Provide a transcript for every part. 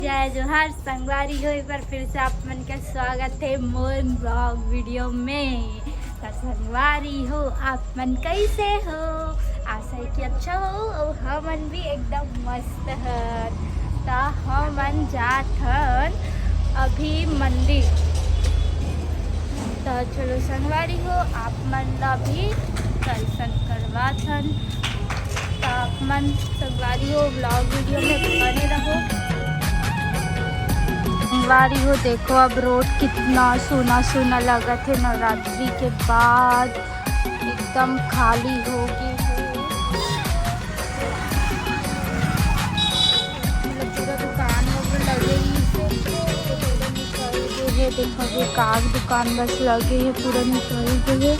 जय जोहार संगवारी हो। एक बार फिर से आप मन का स्वागत है मोर ब्लॉग वीडियो में। तो संगवारी हो, आप मन कैसे हो? आशा है कि अच्छा हो और हमन भी एकदम मस्त हन। तो हमन जात हन अभी मंदिर। तो चलो संगवारी हो, आप मन ला भी दर्शन करवात हन। तो आप मन संगवारी हो ब्लॉग वीडियो में बने रहो। संगवारी हो देखो, अब रोड कितना सूना सूना लगा थे। नवरात्रि के बाद एकदम खाली हो गई है। मतलब पूरा दुकान वगैरह लगे ही से पूरा निकल गए है। देखो एक आग दुकान बस लगे है, पूरा निकल गए है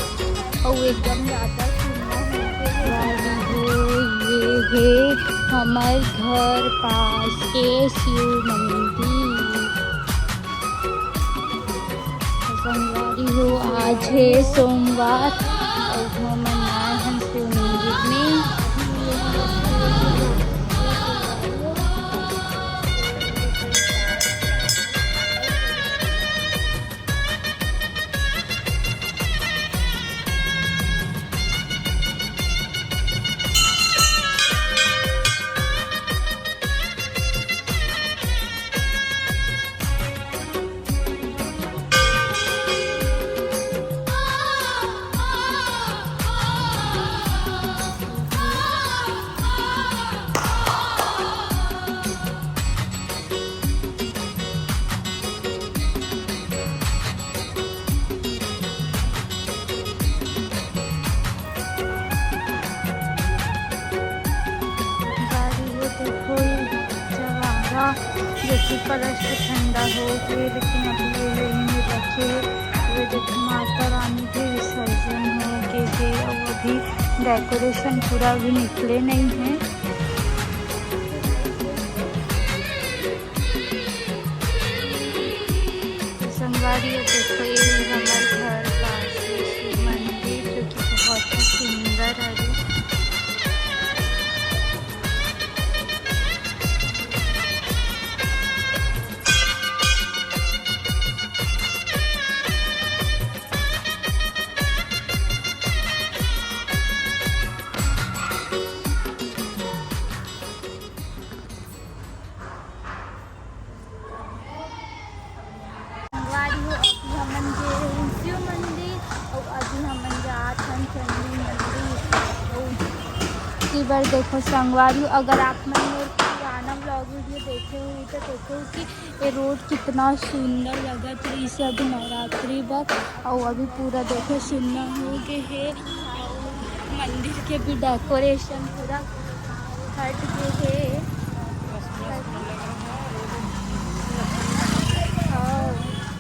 और एकदम ज़्यादा सुना हो गया है। ये है हमारे घर पास के शिव मंदिर। संगवारी हो, आज है सोमवार और हम आए हैं शिव मंदिर में। जैसे कलश ठंडा हो गए, लेकिन अभी ये लाइन में रखे हुए देखो माता रानी के विसर्जन हो गए है और अभी डेकोरेशन पूरा भी निकले नहीं है। संगवारी देखो, ये हमारे घर पास शिव मंदिर जो कि बहुत ही सुंदर है। शिव मंदिर और अभी हम जात हन चंडी मंदिर। की बार देखो संगवारी, अगर आप मन मेरे पुराना ब्लॉग वीडियो देखे हुए तो देखो कि ये रोड कितना सुंदर लगा था। इसे अभी नवरात्रि वक्त और अभी पूरा देखो सुंदर हो गए है। मंदिर के भी डेकोरेशन पूरा हट गए है।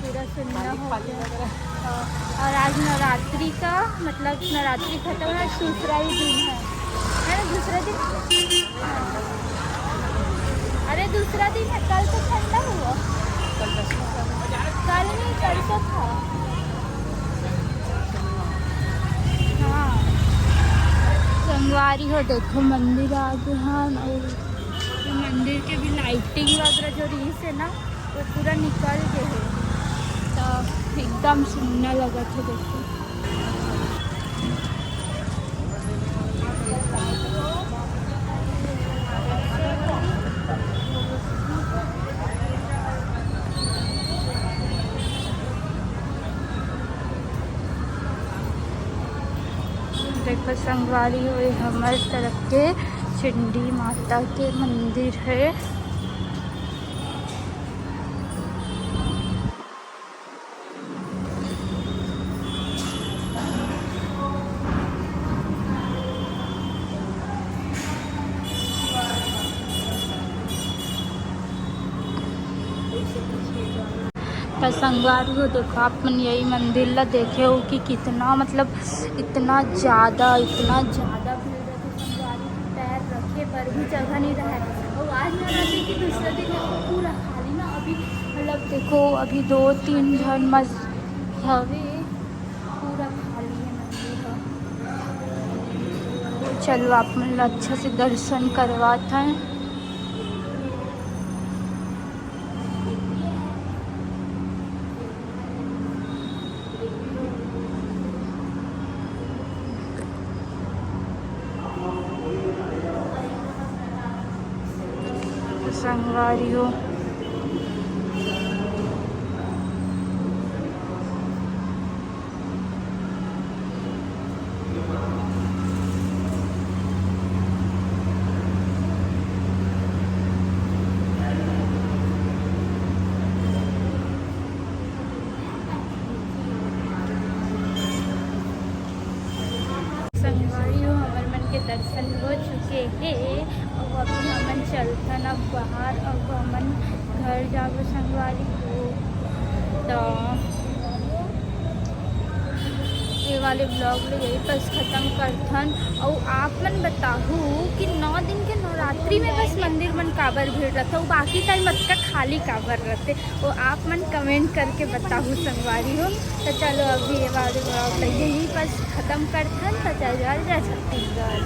पूरा सुंदर हो गया। और आज नवरात्रि का मतलब नवरात्रि खत्म है, दूसरा ही दिन है ना? दूसरा दिन, अरे दूसरा दिन है। कल तो ठंडा हुआ, कल नहीं परसों था। हाँ संगवारी हो देखो मंदिर आ गए हैं और मंदिर के भी लाइटिंग वगैरह जो रही है ना वो पूरा निकल गए है। तो एकदम सुंदर लगा था देखो। देखो संगवारी हुए हमारे तरफ के चंडी माता के मंदिर है। तो संगवारी हो देखो, आप मन यही मंदिर ला देखे हो कि कितना मतलब इतना ज़्यादा भीड़ है कि संगवारी पैर रखे पर भी जगह नहीं रहा है। और आज नवरात्रि की दूसरा दिन पूरा खाली ना। अभी मतलब देखो अभी 2-3 जन मस हवे, पूरा खाली है मंदिर। तो चलो आप मन अच्छा से दर्शन करवाते हैं। संगवारियों। संगवारियों हमारे मन के दर्शन हो चुके हैं और अभी हमन चलथन अब बाहर। अब हमन घर जाबो संगवारी को। तो ये वाले ब्लॉग ले यही बस ख़त्म करथन। और आप मन बताहू कि 9 दिन के नवरात्रि में बस मंदिर मन काबर भीड़ रहता और बाकी टाइम अतका खाली काबर रहते, वो आप मन कमेंट करके बताहू संगवारी हो। तो चलो अभी ये वाले ब्लॉग ले यही बस ख़त्म करथन। तो चल जा छत्तीसगढ़।